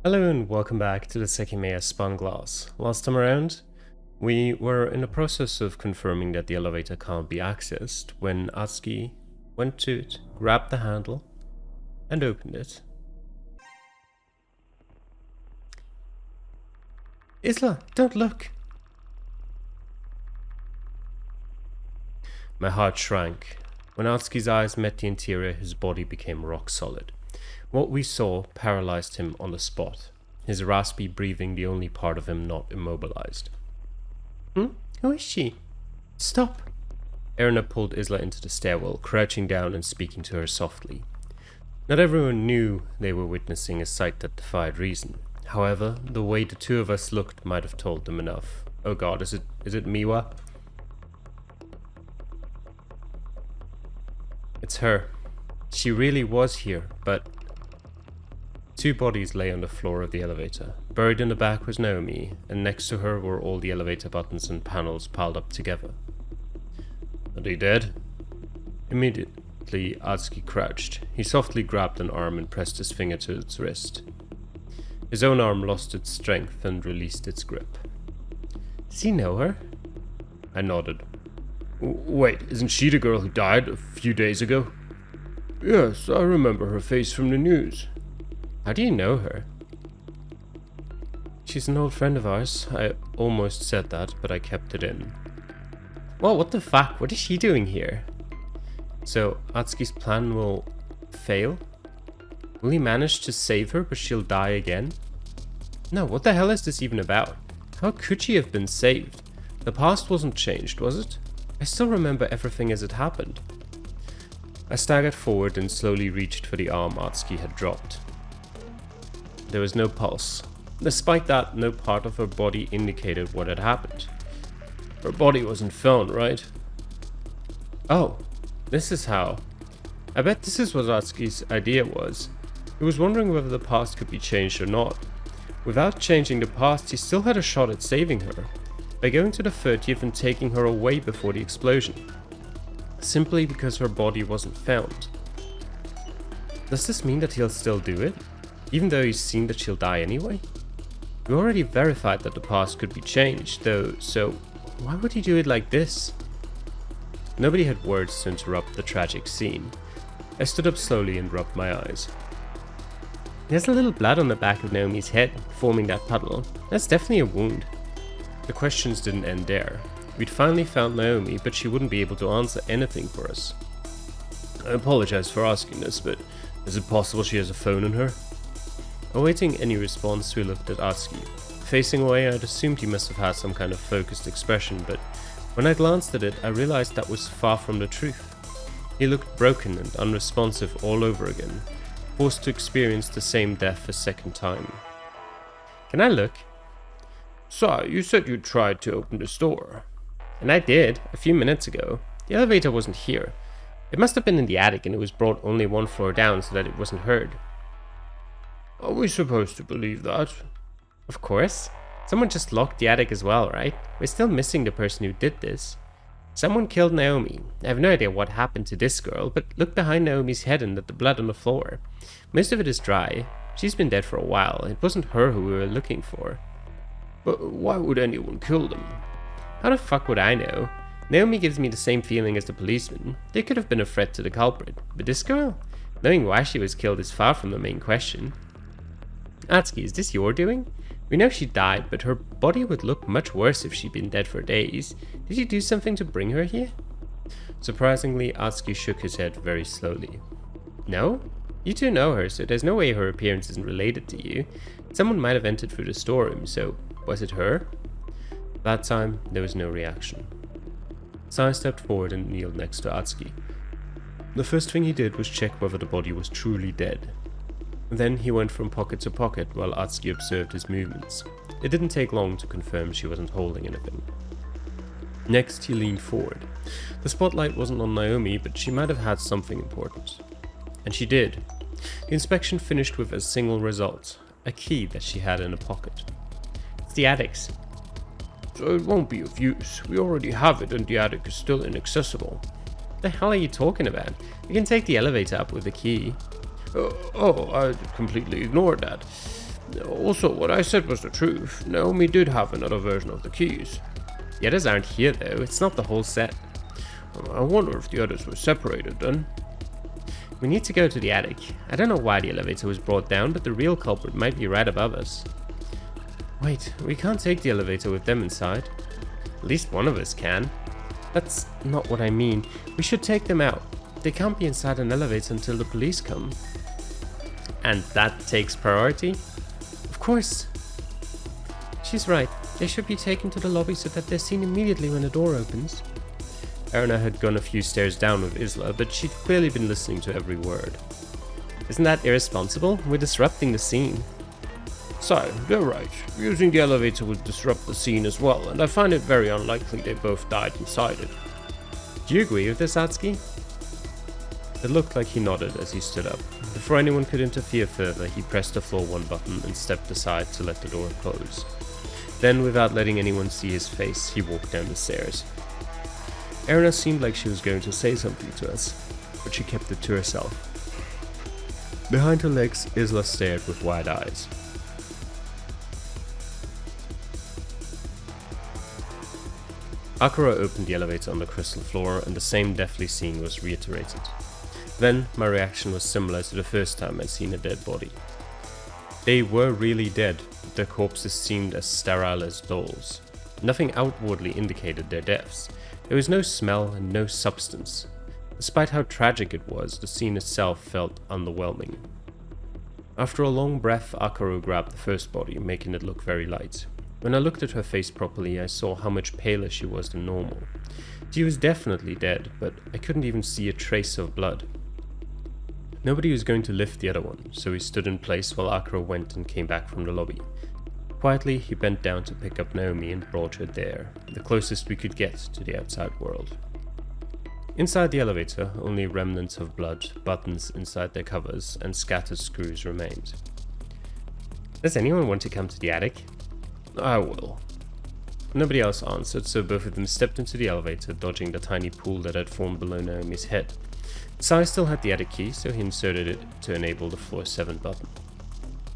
Hello and welcome back to the Sekimeiya Spun glass. Last time around, we were in the process of confirming that the elevator can't be accessed when Atsuki went to it, grabbed the handle, and opened it. Isla, don't look! My heart shrank. When Atsuki's eyes met the interior, his body became rock solid. What we saw paralyzed him on the spot, his raspy breathing the only part of him not immobilized. Who is she? Stop! Erna pulled Isla into the stairwell, crouching down and speaking to her softly. Not everyone knew they were witnessing a sight that defied reason. However, the way the two of us looked might have told them enough. Oh god, is it Miwa? It's her. She really was here, but... Two bodies lay on the floor of the elevator. Buried in the back was Naomi, and next to her were all the elevator buttons and panels piled up together. Are they dead? Immediately, Atsuki crouched. He softly grabbed an arm and pressed his finger to its wrist. His own arm lost its strength and released its grip. Does he know her? I nodded. Wait, isn't she the girl who died a few days ago? Yes, I remember her face from the news. How do you know her? She's an old friend of ours. I almost said that, but I kept it in. Well, what the fuck? What is she doing here? So, Atsuki's plan will fail? Will he manage to save her, but she'll die again? No, what the hell is this even about? How could she have been saved? The past wasn't changed, was it? I still remember everything as it happened. I staggered forward and slowly reached for the arm Atsuki had dropped. There was no pulse. Despite that, no part of her body indicated what had happened. Her body wasn't found, right? Oh, this is how. I bet this is what Atsuki's idea was. He was wondering whether the past could be changed or not. Without changing the past, he still had a shot at saving her, by going to the 30th and taking her away before the explosion. Simply because her body wasn't found. Does this mean that he'll still do it? Even though he's seen that she'll die anyway? We already verified that the past could be changed, though, so why would he do it like this? Nobody had words to interrupt the tragic scene. I stood up slowly and rubbed my eyes. There's a little blood on the back of Naomi's head, forming that puddle. That's definitely a wound. The questions didn't end there. We'd finally found Naomi, but she wouldn't be able to answer anything for us. I apologize for asking this, but is it possible she has a phone in her? Awaiting any response, we looked at Atsuki. Facing away, I'd assumed he must have had some kind of focused expression, but when I glanced at it, I realized that was far from the truth. He looked broken and unresponsive all over again, forced to experience the same death a second time. Can I look? So, you said you tried to open this door. And I did, a few minutes ago. The elevator wasn't here. It must have been in the attic and it was brought only one floor down so that it wasn't heard. Are we supposed to believe that? Of course. Someone just locked the attic as well, right? We're still missing the person who did this. Someone killed Naomi. I have no idea what happened to this girl, but look behind Naomi's head and at the blood on the floor. Most of it is dry. She's been dead for a while. It wasn't her who we were looking for. But why would anyone kill them? How the fuck would I know? Naomi gives me the same feeling as the policeman. They could have been a threat to the culprit. But this girl? Knowing why she was killed is far from the main question. Atsuki, is this your doing? We know she died, but her body would look much worse if she'd been dead for days. Did you do something to bring her here? Surprisingly, Atsuki shook his head very slowly. No? You two know her, so there's no way her appearance isn't related to you. Someone might have entered through the storeroom, so was it her? That time, there was no reaction. Sai stepped forward and kneeled next to Atsuki. The first thing he did was check whether the body was truly dead. Then he went from pocket to pocket while Atsuki observed his movements. It didn't take long to confirm she wasn't holding anything. Next, he leaned forward. The spotlight wasn't on Naomi, but she might have had something important. And she did. The inspection finished with a single result, a key that she had in a pocket. It's the attic's. So it won't be of use. We already have it and the attic is still inaccessible. What the hell are you talking about? You can take the elevator up with the key. Oh, I completely ignored that. Also, what I said was the truth. Naomi did have another version of the keys. The others aren't here though, it's not the whole set. I wonder if the others were separated then. We need to go to the attic. I don't know why the elevator was brought down, but the real culprit might be right above us. Wait, we can't take the elevator with them inside. At least one of us can. That's not what I mean. We should take them out. They can't be inside an elevator until the police come. And that takes priority? Of course. She's right. They should be taken to the lobby so that they're seen immediately when the door opens. Erna had gone a few stairs down with Isla, but she'd clearly been listening to every word. Isn't that irresponsible? We're disrupting the scene. So, you're right. Using the elevator would disrupt the scene as well, and I find it very unlikely they both died inside it. Do you agree with this, Atsuki? It looked like he nodded as he stood up. Before anyone could interfere further, he pressed the floor 1 button and stepped aside to let the door close. Then, without letting anyone see his face, he walked down the stairs. Erna seemed like she was going to say something to us, but she kept it to herself. Behind her legs, Isla stared with wide eyes. Akira opened the elevator on the crystal floor, and the same deathly scene was reiterated. Then, my reaction was similar to the first time I'd seen a dead body. They were really dead. Their corpses seemed as sterile as dolls. Nothing outwardly indicated their deaths. There was no smell and no substance. Despite how tragic it was, the scene itself felt underwhelming. After a long breath, Akira grabbed the first body, making it look very light. When I looked at her face properly, I saw how much paler she was than normal. She was definitely dead, but I couldn't even see a trace of blood. Nobody was going to lift the other one, so he stood in place while Akira went and came back from the lobby. Quietly, he bent down to pick up Naomi and brought her there, the closest we could get to the outside world. Inside the elevator, only remnants of blood, buttons inside their covers, and scattered screws remained. Does anyone want to come to the attic? I will. Nobody else answered, so both of them stepped into the elevator, dodging the tiny pool that had formed below Naomi's head. Sai still had the attic key, so he inserted it to enable the floor 7 button.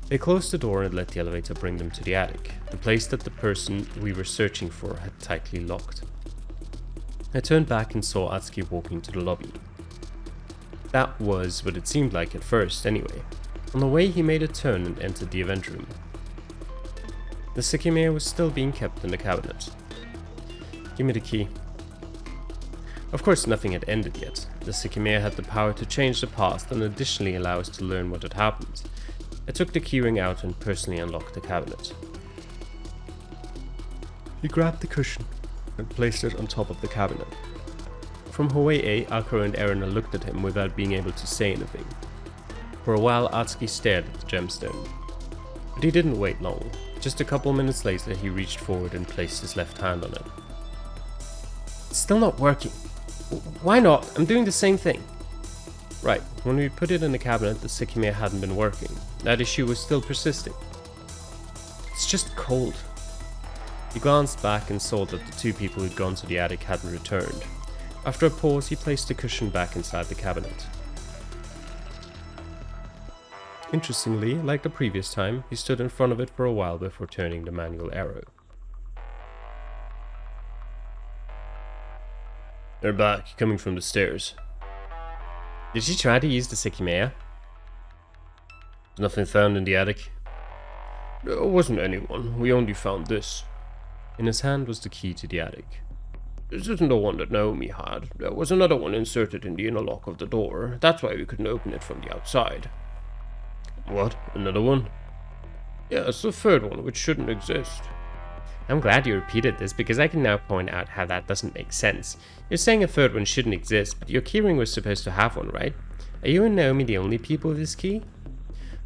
They closed the door and let the elevator bring them to the attic, the place that the person we were searching for had tightly locked. I turned back and saw Atsuki walking to the lobby. That was what it seemed like at first, anyway. On the way, he made a turn and entered the event room. The Sekimeiya was still being kept in the cabinet. Give me the key. Of course, nothing had ended yet. The Sekimeiya had the power to change the past and additionally allow us to learn what had happened. I took the keyring out and personally unlocked the cabinet. He grabbed the cushion and placed it on top of the cabinet. From Hawaii, Akira and Erina looked at him without being able to say anything. For a while, Atsuki stared at the gemstone. But he didn't wait long. Just a couple minutes later, he reached forward and placed his left hand on it. It's still not working. Why not? I'm doing the same thing. Right, when we put it in the cabinet, the Sekimeiya hadn't been working. That issue was still persisting. It's just cold. He glanced back and saw that the 2 people who'd gone to the attic hadn't returned. After a pause, he placed the cushion back inside the cabinet. Interestingly, like the previous time, he stood in front of it for a while before turning the manual arrow. They're back, coming from the stairs. Did she try to use the Sekimeiya? Nothing found in the attic. There wasn't anyone, we only found this. In his hand was the key to the attic. This isn't the one that Naomi had. There was another one inserted in the inner lock of the door. That's why we couldn't open it from the outside. What? Another one? Yes, the third one, which shouldn't exist. I'm glad you repeated this, because I can now point out how that doesn't make sense. You're saying a third one shouldn't exist, but your keyring was supposed to have one, right? Are you and Naomi the only people with this key?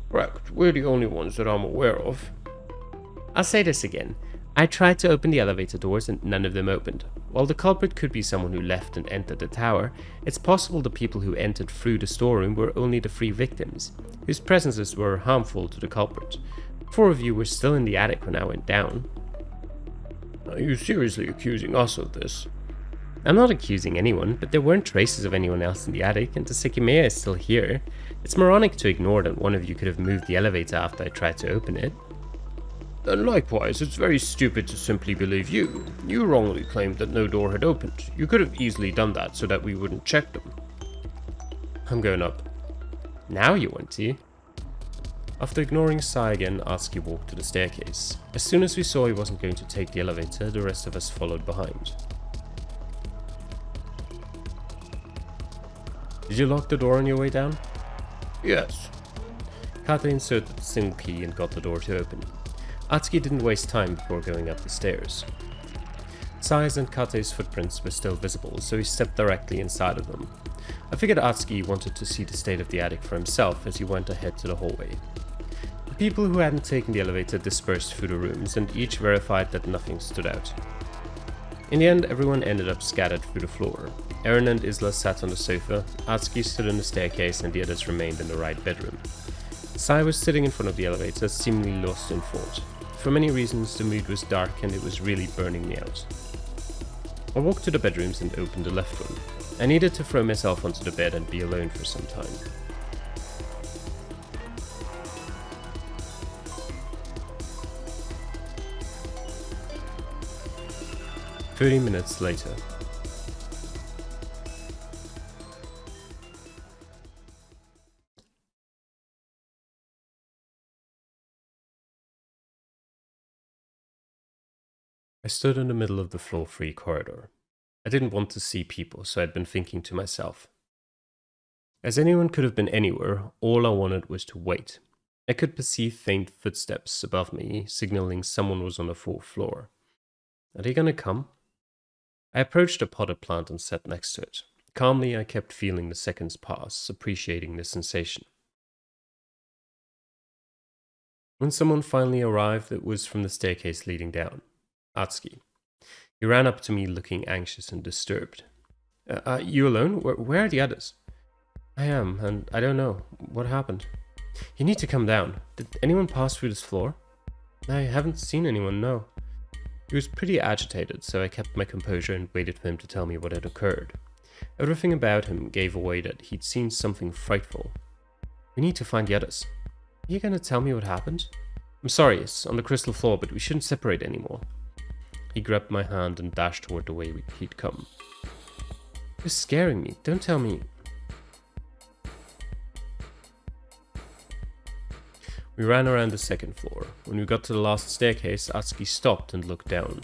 Correct. We're the only ones that I'm aware of. I'll say this again. I tried to open the elevator doors and none of them opened. While the culprit could be someone who left and entered the tower, it's possible the people who entered through the storeroom were only the 3 victims, whose presences were harmful to the culprit. 4 of you were still in the attic when I went down. Are you seriously accusing us of this? I'm not accusing anyone, but there weren't traces of anyone else in the attic, and the Sekimeiya is still here. It's moronic to ignore that one of you could have moved the elevator after I tried to open it. And likewise, it's very stupid to simply believe you. You wrongly claimed that no door had opened. You could have easily done that so that we wouldn't check them. I'm going up. Now you want to? After ignoring Sai again, Atsuki walked to the staircase. As soon as we saw he wasn't going to take the elevator, the rest of us followed behind. Did you lock the door on your way down? Yes. Kate inserted the single key and got the door to open. Atsuki didn't waste time before going up the stairs. Sai's and Kate's footprints were still visible, so he stepped directly inside of them. I figured Atsuki wanted to see the state of the attic for himself as he went ahead to the hallway. The people who hadn't taken the elevator dispersed through the rooms, and each verified that nothing stood out. In the end, everyone ended up scattered through the floor. Eren and Isla sat on the sofa, Atsuki stood on the staircase, and the others remained in the right bedroom. Sai was sitting in front of the elevator, seemingly lost in thought. For many reasons, the mood was dark and it was really burning me out. I walked to the bedrooms and opened the left one. I needed to throw myself onto the bed and be alone for some time. "30 minutes later. I stood in the middle of the floor-free corridor. I didn't want to see people, so I'd been thinking to myself. As anyone could have been anywhere, all I wanted was to wait. I could perceive faint footsteps above me, signaling someone was on the fourth floor. Are they gonna come? I approached a potted plant and sat next to it. Calmly, I kept feeling the seconds pass, appreciating the sensation. When someone finally arrived, it was from the staircase leading down. Atsuki. He ran up to me looking anxious and disturbed. Are you alone? Where are the others? I am, and I don't know. What happened? You need to come down. Did anyone pass through this floor? I haven't seen anyone, no. He was pretty agitated, so I kept my composure and waited for him to tell me what had occurred. Everything about him gave away that he'd seen something frightful. We need to find the others. Are you gonna tell me what happened? I'm sorry, it's on the crystal floor, but we shouldn't separate anymore. He grabbed my hand and dashed toward the way he'd come. You're scaring me. Don't tell me. We ran around the second floor. When we got to the last staircase, Atsuki stopped and looked down.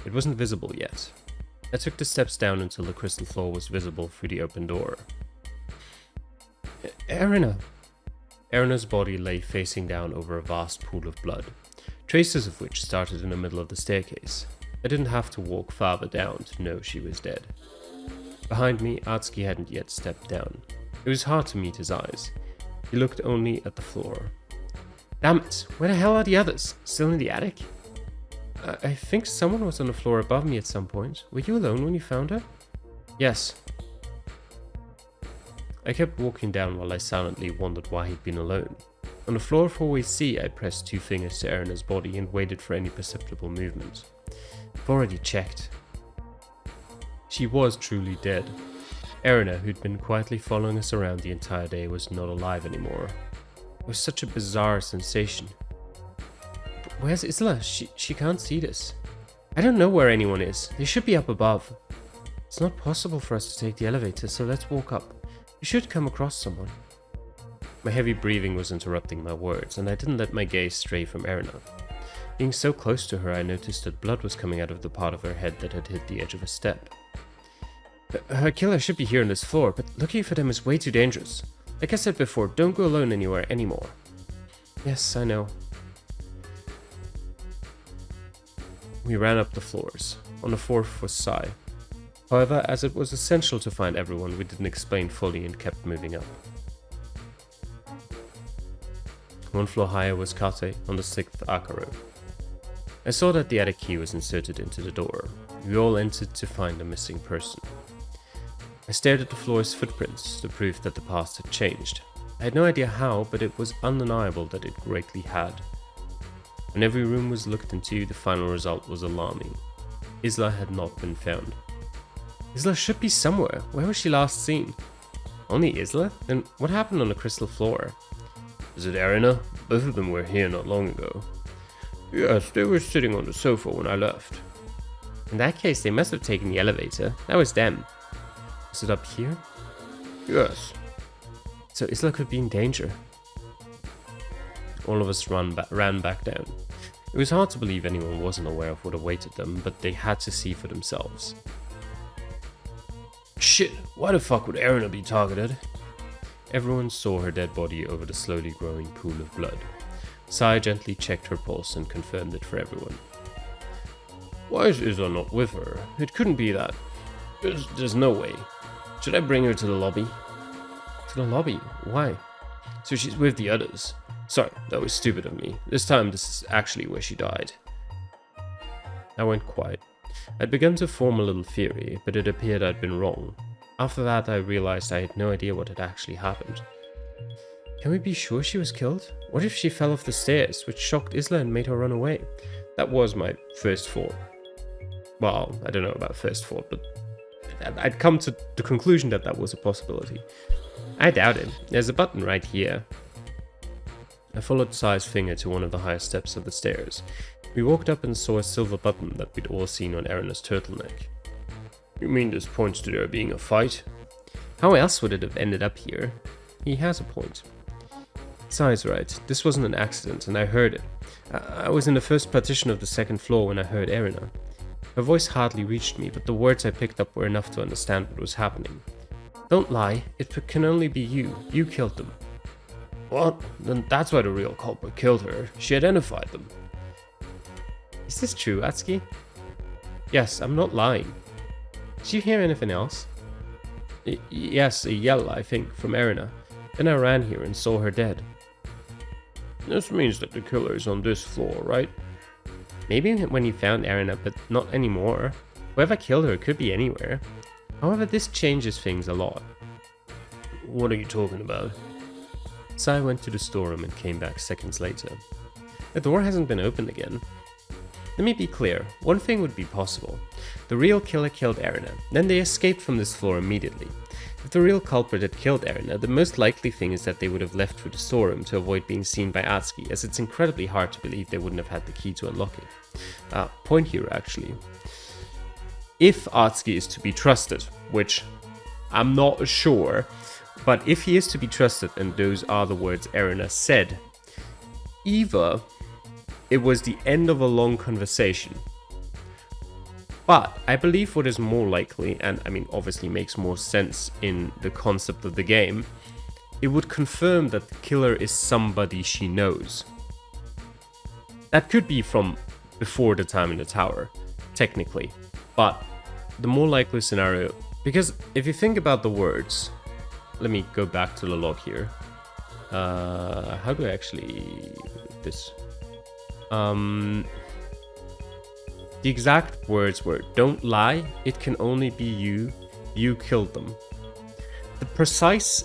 It wasn't visible yet. I took the steps down until the crystal floor was visible through the open door. Erina! Erina's body lay facing down over a vast pool of blood, traces of which started in the middle of the staircase. I didn't have to walk farther down to know she was dead. Behind me, Atsuki hadn't yet stepped down. It was hard to meet his eyes. He looked only at the floor. Damn it, where the hell are the others? Still in the attic? I think someone was on the floor above me at some point. Were you alone when you found her? Yes. I kept walking down while I silently wondered why he'd been alone. On the floor of hallway C, I pressed 2 fingers to Erina's body and waited for any perceptible movement. I've already checked. She was truly dead. Erina, who'd been quietly following us around the entire day, was not alive anymore. It was such a bizarre sensation. But where's Isla? She can't see this. I don't know where anyone is. They should be up above. It's not possible for us to take the elevator, so let's walk up. We should come across someone. My heavy breathing was interrupting my words, and I didn't let my gaze stray from Erina. Being so close to her, I noticed that blood was coming out of the part of her head that had hit the edge of a step. Her killer should be here on this floor, but looking for them is way too dangerous. Like I said before, don't go alone anywhere anymore. Yes, I know. We ran up the floors. On the fourth was Sai. However, as it was essential to find everyone, we didn't explain fully and kept moving up. 1 floor higher was Kate on the 6th Akaro. I saw that the attic key was inserted into the door. We all entered to find a missing person. I stared at the floor's footprints, the proof that the past had changed. I had no idea how, but it was undeniable that it greatly had. When every room was looked into, the final result was alarming. Isla had not been found. Isla should be somewhere. Where was she last seen? Only Isla? Then what happened on the crystal floor? Is it Erina? Both of them were here not long ago. Yes, they were sitting on the sofa when I left. In that case, they must have taken the elevator. That was them. Is it up here? Yes. So Isla could be in danger. All of us ran back down. It was hard to believe anyone wasn't aware of what awaited them, but they had to see for themselves. Shit, why the fuck would Erina be targeted? Everyone saw her dead body over the slowly growing pool of blood. Sai gently checked her pulse and confirmed it for everyone. Why is Isla not with her? It couldn't be that. There's no way. Should I bring her to the lobby? To the lobby? Why? So she's with the others. Sorry, that was stupid of me. This time this is actually where she died. I went quiet. I'd begun to form a little theory, but it appeared I'd been wrong. After that, I realized I had no idea what had actually happened. Can we be sure she was killed? What if she fell off the stairs, which shocked Isla and made her run away? That was my first thought. Well, I don't know about first thought, but I'd come to the conclusion that that was a possibility. I doubt it. There's a button right here. I followed Sai's finger to one of the higher steps of the stairs. We walked up and saw a silver button that we'd all seen on Erina's turtleneck. You mean this points to there being a fight? How else would it have ended up here? He has a point. Sai's right. This wasn't an accident, and I heard it. I was in the first partition of the second floor when I heard Erina. Her voice hardly reached me, but the words I picked up were enough to understand what was happening. Don't lie. It can only be you. You killed them. What? Then that's why the real culprit killed her. She identified them. Is this true, Atsuki? Yes, I'm not lying. Did you hear anything else? Yes, a yell, I think, from Erina. Then I ran here and saw her dead. This means that the killer is on this floor, right? Maybe when he found Erina, but not anymore. Whoever killed her could be anywhere. However, this changes things a lot. What are you talking about? Sai went to the storeroom and came back seconds later. The door hasn't been opened again. Let me be clear, one thing would be possible. The real killer killed Erina, then they escaped from this floor immediately. If the real culprit had killed Erina, the most likely thing is that they would have left through the storeroom to avoid being seen by Atsuki, as it's incredibly hard to believe they wouldn't have had the key to unlock it. Point here actually. If Atsuki is to be trusted, which I'm not sure, but if he is to be trusted and those are the words Erina said, either it was the end of a long conversation. But I believe what is more likely, and I mean obviously makes more sense in the concept of the game, it would confirm that the killer is somebody she knows. That could be from before the time in the tower, technically. But the more likely scenario, because if you think about the words, let me go back to the log here. How do I actually do this? The exact words were, don't lie, it can only be you, you killed them. The precise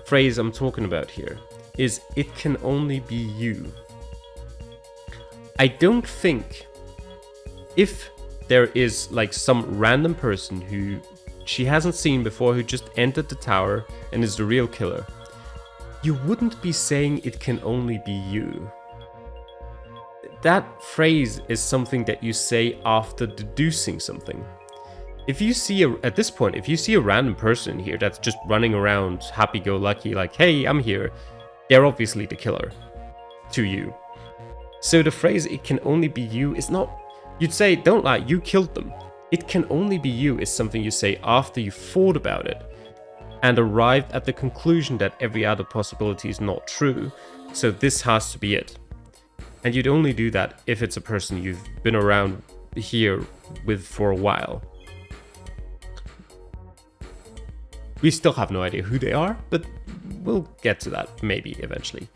phrase I'm talking about here is, it can only be you. I don't think, if there is like some random person who she hasn't seen before, who just entered the tower and is the real killer, you wouldn't be saying it can only be you. That phrase is something that you say after deducing something. If you see at this point, if you see a random person here that's just running around happy-go-lucky, like, hey, I'm here, they're obviously the killer to you. So the phrase, it can only be you, is not, you'd say, don't lie, you killed them. It can only be you is something you say after you thought about it and arrived at the conclusion that every other possibility is not true, so this has to be it. And you'd only do that if it's a person you've been around here with for a while. We still have no idea who they are, but we'll get to that maybe eventually.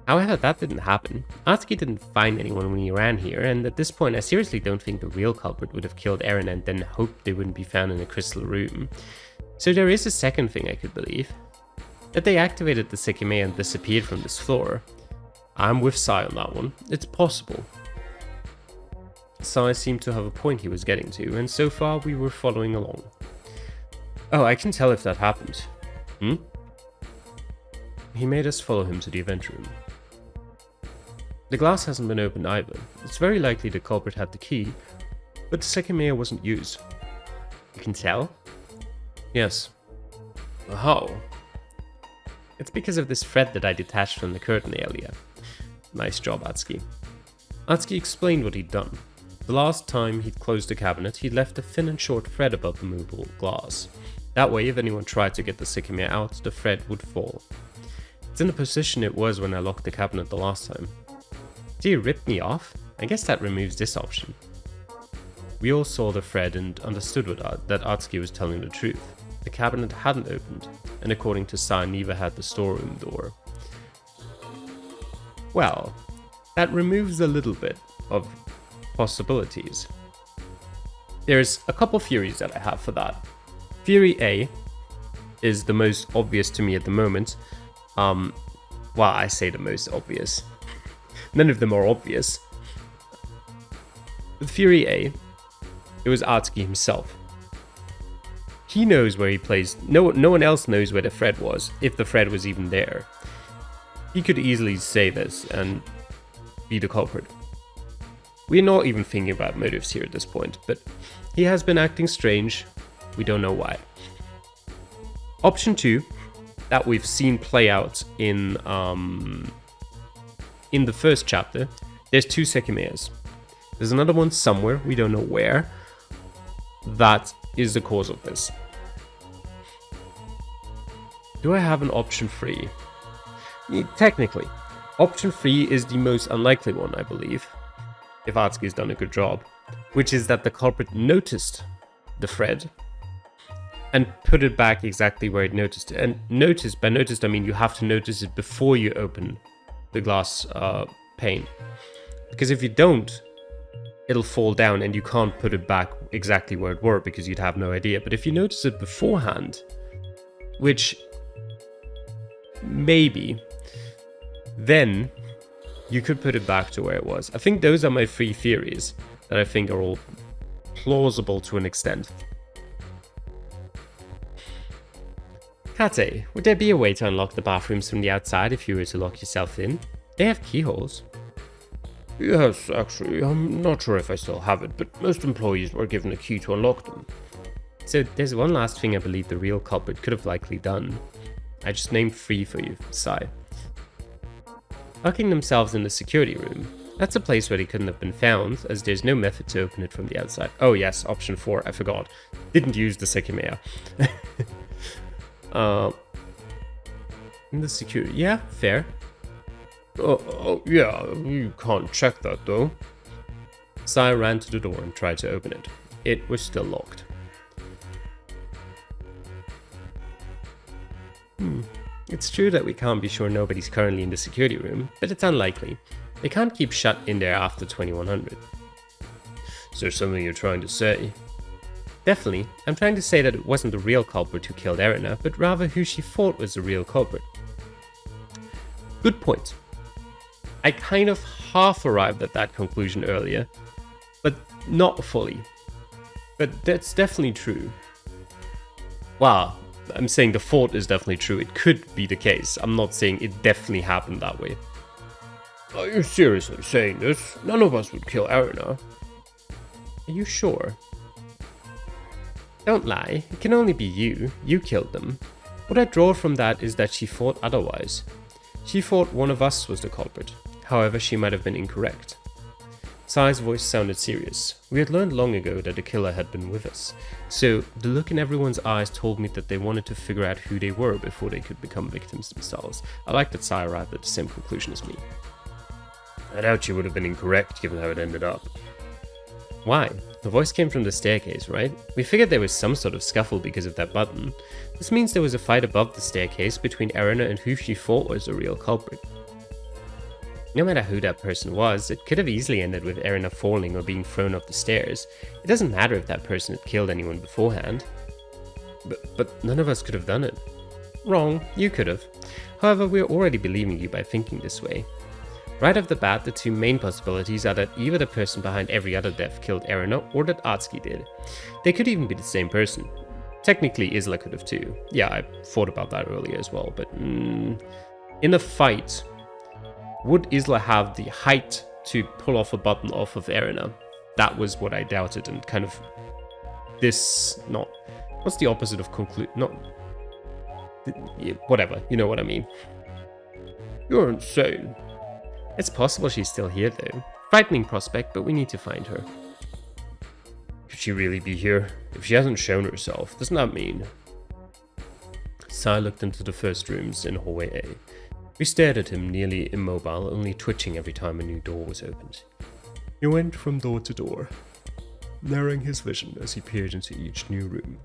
However, that didn't happen. Atsuki didn't find anyone when he ran here, and at this point I seriously don't think the real culprit would have killed Erina and then hoped they wouldn't be found in a crystal room. So there is a second thing I could believe. That they activated the Sekimeiya and disappeared from this floor. I'm with Sai on that one. It's possible. Sai seemed to have a point he was getting to, and so far we were following along. Oh, I can tell if that happened. He made us follow him to the event room. The glass hasn't been opened either. It's very likely the culprit had the key, but the Sekimeiya wasn't used. You can tell? Yes. How? It's because of this thread that I detached from the curtain earlier. Nice job, Atsuki. Atsuki explained what he'd done. The last time he'd closed the cabinet, he'd left a thin and short thread above the movable glass. That way, if anyone tried to get the Sekimeiya out, the thread would fall. It's in the position it was when I locked the cabinet the last time. Do you rip me off? I guess that removes this option. We all saw the thread and understood that Atsuki was telling the truth. The cabinet hadn't opened, and according to Sai, neither had the storeroom door. Well, that removes a little bit of possibilities. There's a couple theories that I have for that. Theory A is the most obvious to me at the moment. Well, I say the most obvious. None of them are obvious. With Theory A, it was Atsuki himself. He knows where he placed. No one else knows where the thread was, if the thread was even there. He could easily say this and be the culprit. We're not even thinking about motives here at this point, but he has been acting strange. We don't know why. Option 2, that we've seen play out in the first chapter, there's 2 Sekimeiyas. There's another one somewhere, we don't know where, that is the cause of this. Do I have an option 3? Technically, option 3 is the most unlikely one, I believe, if Atsuki's done a good job, which is that the culprit noticed the thread and put it back exactly where it noticed it. And by noticed, I mean you have to notice it before you open the glass pane. Because if you don't, it'll fall down and you can't put it back exactly where it were because you'd have no idea. But if you notice it beforehand, which maybe, then you could put it back to where it was. I think those are my 3 theories that I think are all plausible to an extent. Kate, would there be a way to unlock the bathrooms from the outside if you were to lock yourself in? They have keyholes. Yes, actually, I'm not sure if I still have it, but most employees were given a key to unlock them. So there's one last thing I believe the real culprit could have likely done. I just named 3 for you, Sai. Locking themselves in the security room. That's a place where they couldn't have been found, as there's no method to open it from the outside. Oh yes, option 4, I forgot. Didn't use the Sekimeiya. In the security, yeah, fair. Oh, yeah, you can't check that though. Sai ran to the door and tried to open it. It was still locked. It's true that we can't be sure nobody's currently in the security room, but it's unlikely. They can't keep shut in there after 2100. Is there something you're trying to say? Definitely, I'm trying to say that it wasn't the real culprit who killed Erina, but rather who she thought was the real culprit. Good point. I kind of half arrived at that conclusion earlier, but not fully. But that's definitely true. Wow, I'm saying the thought is definitely true. It could be the case. I'm not saying it definitely happened that way. Are you seriously saying this? None of us would kill Erina. Are you sure? Don't lie, it can only be you. You killed them. What I draw from that is that she thought otherwise. She thought one of us was the culprit. However, she might have been incorrect. Sai's voice sounded serious. We had learned long ago that the killer had been with us. So, the look in everyone's eyes told me that they wanted to figure out who they were before they could become victims themselves. I like that Sai arrived at the same conclusion as me. I doubt she would have been incorrect given how it ended up. Why? The voice came from the staircase, right? We figured there was some sort of scuffle because of that button. This means there was a fight above the staircase between Erina and who she thought was the real culprit. No matter who that person was, it could have easily ended with Erina falling or being thrown off the stairs. It doesn't matter if that person had killed anyone beforehand. But none of us could have done it. Wrong, you could have. However, we're already believing you by thinking this way. Right off the bat, the 2 main possibilities are that either the person behind every other death killed Erina or that Atsuki did. They could even be the same person. Technically, Isla could have too. Yeah, I thought about that earlier as well, but in a fight, Would Isla have the height to pull off a button off of Erina? That was what I doubted, and kind of this, not, what's the opposite of conclude, not, whatever, you know what I mean. You're insane. It's possible she's still here though. Frightening prospect, but we need to find her. Could she really be here? If she hasn't shown herself, doesn't that mean? Sai looked into the first rooms in hallway A. We stared at him, nearly immobile, only twitching every time a new door was opened. He went from door to door, narrowing his vision as he peered into each new room.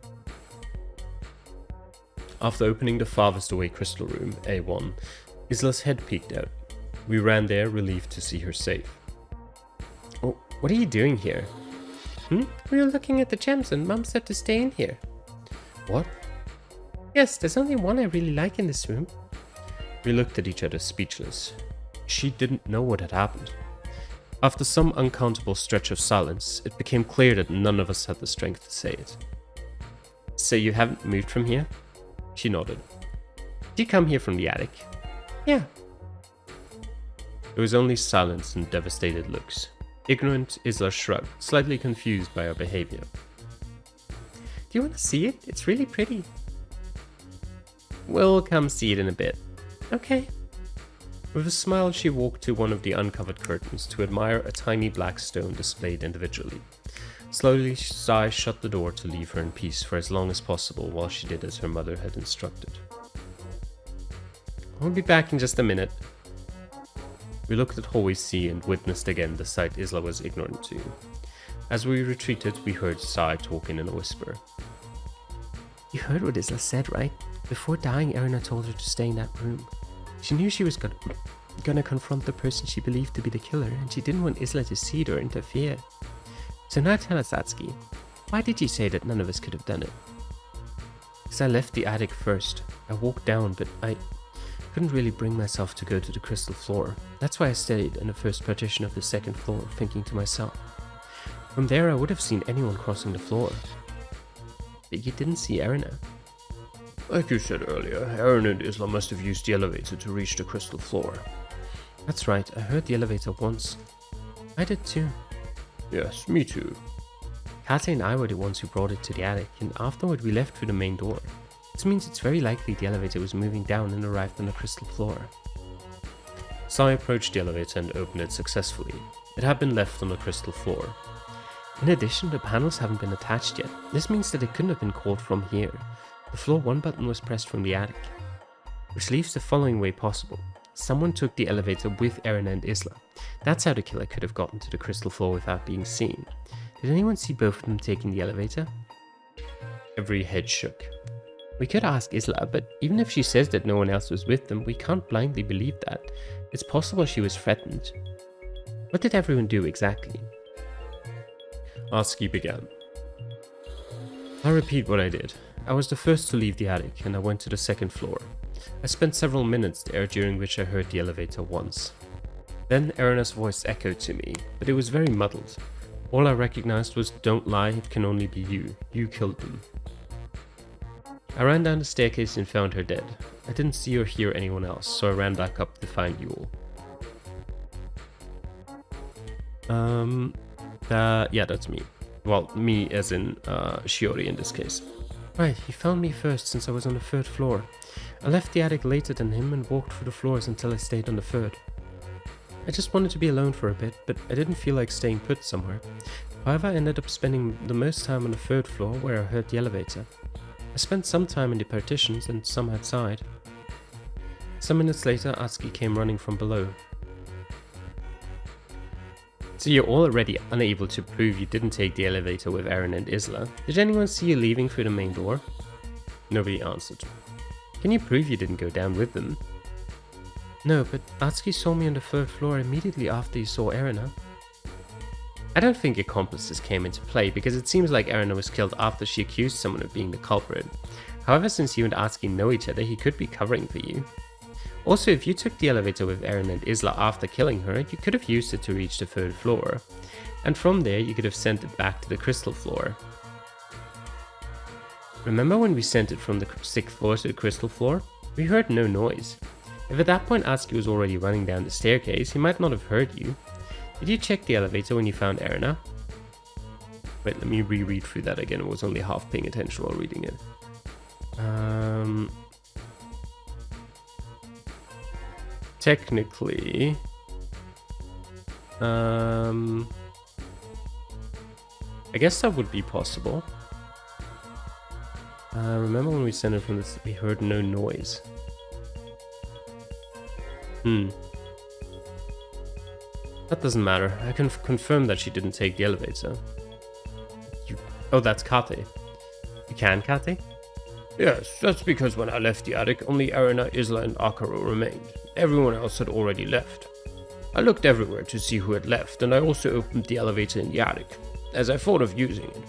After opening the farthest away crystal room, A1, Isla's head peeked out. We ran there, relieved to see her safe. Oh, what are you doing here? We were looking at the gems and Mum said to stay in here. What? Yes, there's only one I really like in this room. We looked at each other speechless. She didn't know what had happened. After some uncountable stretch of silence, it became clear that none of us had the strength to say it. So you haven't moved from here? She nodded. Did you come here from the attic? Yeah. There was only silence and devastated looks. Ignorant, Isla shrugged, slightly confused by our behavior. Do you want to see it? It's really pretty. We'll come see it in a bit. Okay. With a smile, she walked to one of the uncovered curtains to admire a tiny black stone displayed individually. Slowly, Sai shut the door to leave her in peace for as long as possible while she did as her mother had instructed. I'll be back in just a minute. We looked at hallway C and witnessed again the sight Isla was ignorant to. As we retreated, we heard Sai talking in a whisper. You heard what Isla said, right? Before dying, Erina told her to stay in that room. She knew she was gonna confront the person she believed to be the killer, and she didn't want Isla to see it or interfere. So now tell us, Satsuki, why did you say that none of us could have done it? Because I left the attic first. I walked down, but I couldn't really bring myself to go to the crystal floor. That's why I stayed in the first partition of the second floor, thinking to myself. From there I would have seen anyone crossing the floor. But you didn't see Erina. Like you said earlier, Erina and Isla must have used the elevator to reach the crystal floor. That's right, I heard the elevator once. I did too. Yes, me too. Kate and I were the ones who brought it to the attic, and afterward we left through the main door. This means it's very likely the elevator was moving down and arrived on the crystal floor. Sai approached the elevator and opened it successfully. It had been left on the crystal floor. In addition, the panels haven't been attached yet. This means that it couldn't have been called from here. The floor 1 button was pressed from the attic. Which leaves the following way possible. Someone took the elevator with Erina and Isla. That's how the killer could have gotten to the crystal floor without being seen. Did anyone see both of them taking the elevator? Every head shook. We could ask Isla, but even if she says that no one else was with them, we can't blindly believe that. It's possible she was threatened. What did everyone do exactly? Atsuki began. I'll repeat what I did. I was the first to leave the attic, and I went to the second floor. I spent several minutes there, during which I heard the elevator once. Then Erina's voice echoed to me, but it was very muddled. All I recognized was, "Don't lie, it can only be you. You killed them." I ran down the staircase and found her dead. I didn't see or hear anyone else, so I ran back up to find you all. Yeah, that's me. Well, me as in Shiori in this case. Right, he found me first since I was on the 3rd floor. I left the attic later than him and walked through the floors until I stayed on the 3rd. I just wanted to be alone for a bit, but I didn't feel like staying put somewhere. However, I ended up spending the most time on the 3rd floor where I heard the elevator. I spent some time in the partitions and some outside. Some minutes later, Atsuki came running from below. So you're already unable to prove you didn't take the elevator with Erina and Isla. Did anyone see you leaving through the main door? Nobody answered. Can you prove you didn't go down with them? No, but Atsuki saw me on the 3rd floor immediately after he saw Erina. I don't think accomplices came into play, because it seems like Erina was killed after she accused someone of being the culprit. However, since you and Atsuki know each other, he could be covering for you. Also, if you took the elevator with Erina and Isla after killing her, you could have used it to reach the 3rd floor. And from there, you could have sent it back to the crystal floor. Remember when we sent it from the 6th floor to the crystal floor? We heard no noise. If at that point Atsuki was already running down the staircase, he might not have heard you. Did you check the elevator when you found Erina? Wait, let me reread through that again. I was only half paying attention while reading it. Technically... I guess that would be possible. Remember when we sent it from this, we heard no noise. That doesn't matter. I can confirm that she didn't take the elevator. Oh, that's Kate. You can, Kate? Yes, that's because when I left the attic, only Erina, Isla, and Akaro remained. Everyone else had already left. I looked everywhere to see who had left, and I also opened the elevator in the attic, as I thought of using it.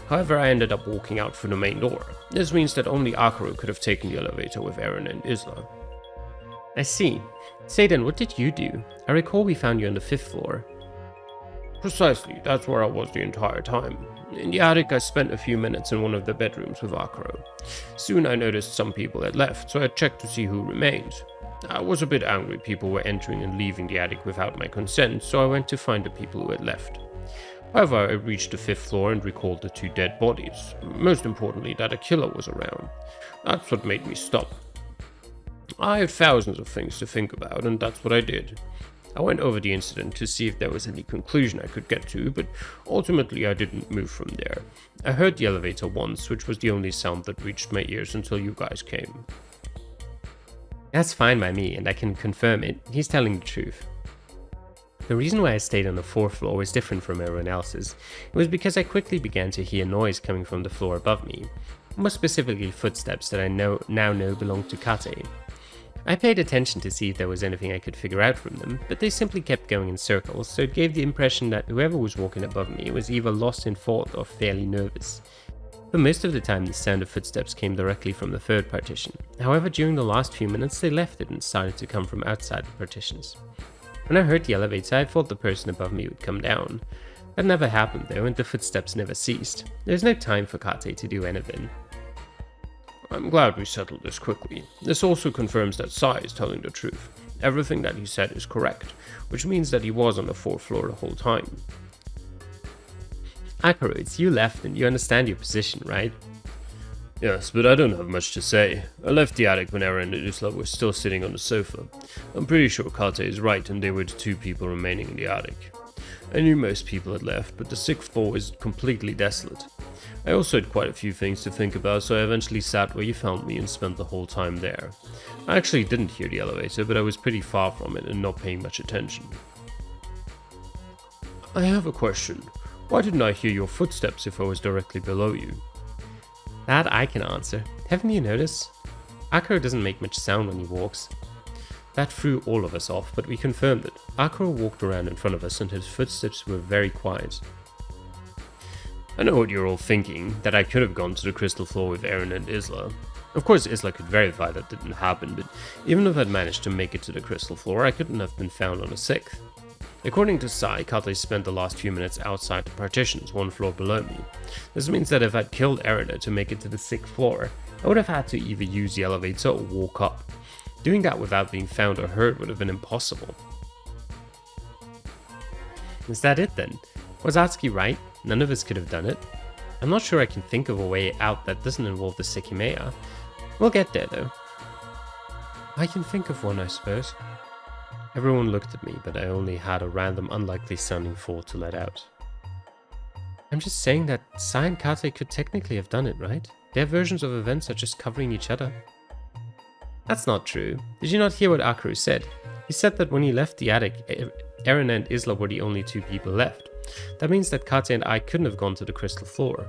However, I ended up walking out through the main door. This means that only Akaro could have taken the elevator with Erina and Isla. I see. Say then, what did you do? I recall we found you on the 5th floor. Precisely, that's where I was the entire time. In the attic, I spent a few minutes in one of the bedrooms with Akaro. Soon I noticed some people had left, so I checked to see who remained. I was a bit angry people were entering and leaving the attic without my consent, so I went to find the people who had left. However, I reached the 5th floor and recalled the 2 dead bodies. Most importantly, that a killer was around. That's what made me stop. I had thousands of things to think about, and that's what I did. I went over the incident to see if there was any conclusion I could get to, but ultimately I didn't move from there. I heard the elevator once, which was the only sound that reached my ears until you guys came. That's fine by me, and I can confirm it. He's telling the truth. The reason why I stayed on the 4th floor was different from everyone else's. It was because I quickly began to hear noise coming from the floor above me. More specifically, footsteps that I now know belong to Kate. I paid attention to see if there was anything I could figure out from them, but they simply kept going in circles, so it gave the impression that whoever was walking above me was either lost in thought or fairly nervous. For most of the time, the sound of footsteps came directly from the 3rd partition. However, during the last few minutes, they left it and started to come from outside the partitions. When I heard the elevator, I thought the person above me would come down. That never happened though, and the footsteps never ceased. There's no time for Kate to do anything. I'm glad we settled this quickly. This also confirms that Sai is telling the truth. Everything that he said is correct, which means that he was on the 4th floor the whole time. Akaro, it's you left and you understand your position, right? Yes, but I don't have much to say. I left the attic when Eren and Isla were still sitting on the sofa. I'm pretty sure Kate is right and there were 2 people remaining in the attic. I knew most people had left, but the 6th floor was completely desolate. I also had quite a few things to think about, so I eventually sat where you found me and spent the whole time there. I actually didn't hear the elevator, but I was pretty far from it and not paying much attention. I have a question. Why didn't I hear your footsteps if I was directly below you? That I can answer. Haven't you noticed? Akaro doesn't make much sound when he walks. That threw all of us off, but we confirmed it. Akaro walked around in front of us and his footsteps were very quiet. I know what you're all thinking, that I could have gone to the crystal floor with Eren and Isla. Of course Isla could verify that didn't happen, but even if I'd managed to make it to the crystal floor, I couldn't have been found on the 6th. According to Sai, Kate spent the last few minutes outside the partitions, 1 floor below me. This means that if I'd killed Erina to make it to the 6th floor, I would have had to either use the elevator or walk up. Doing that without being found or heard would have been impossible. Is that it then? Was Atsuki right? None of us could have done it. I'm not sure I can think of a way out that doesn't involve the Sekimeiya. We'll get there though. I can think of one, I suppose. Everyone looked at me, but I only had a random unlikely sounding thought to let out. I'm just saying that Sai and Kate could technically have done it, right? Their versions of events are just covering each other. That's not true. Did you not hear what Akaro said? He said that when he left the attic, Eren and Isla were the only 2 people left. That means that Kate and I couldn't have gone to the crystal floor.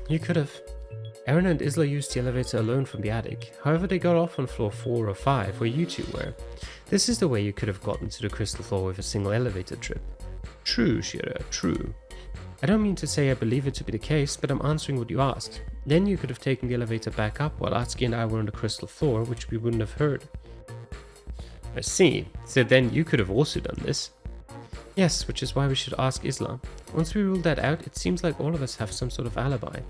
You could have. Eren and Isla used the elevator alone from the attic. However, they got off on floor 4 or 5 where you 2 were. This is the way you could have gotten to the crystal floor with a single elevator trip. True, Shira, true. I don't mean to say I believe it to be the case, but I'm answering what you asked. Then you could have taken the elevator back up while Atsuki and I were on the crystal floor, which we wouldn't have heard. I see. So then you could have also done this. Yes, which is why we should ask Isla. Once we rule that out, it seems like all of us have some sort of alibi.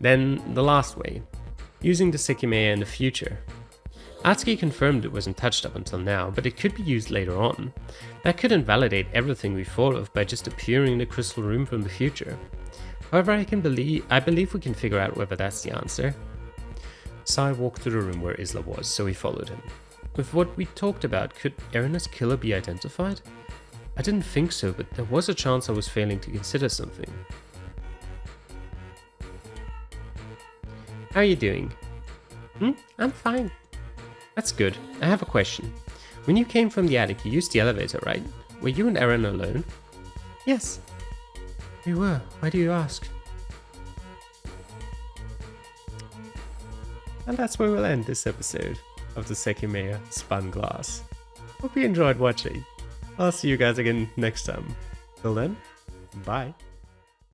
Then, the last way. Using the Sekimeiya in the future. Atsuki confirmed it wasn't touched up until now, but it could be used later on. That could invalidate everything we thought of by just appearing in the crystal room from the future. However, I believe we can figure out whether that's the answer. Sai walked to the room where Isla was, so we followed him. With what we talked about, could Erena's killer be identified? I didn't think so, but there was a chance I was failing to consider something. How are you doing? I'm fine. That's good. I have a question. When you came from the attic, you used the elevator, right? Were you and Eren alone? Yes. We were. Why do you ask? And that's where we'll end this episode of the Sekimeiya Spun Glass. Hope you enjoyed watching. I'll see you guys again next time. Till then, bye.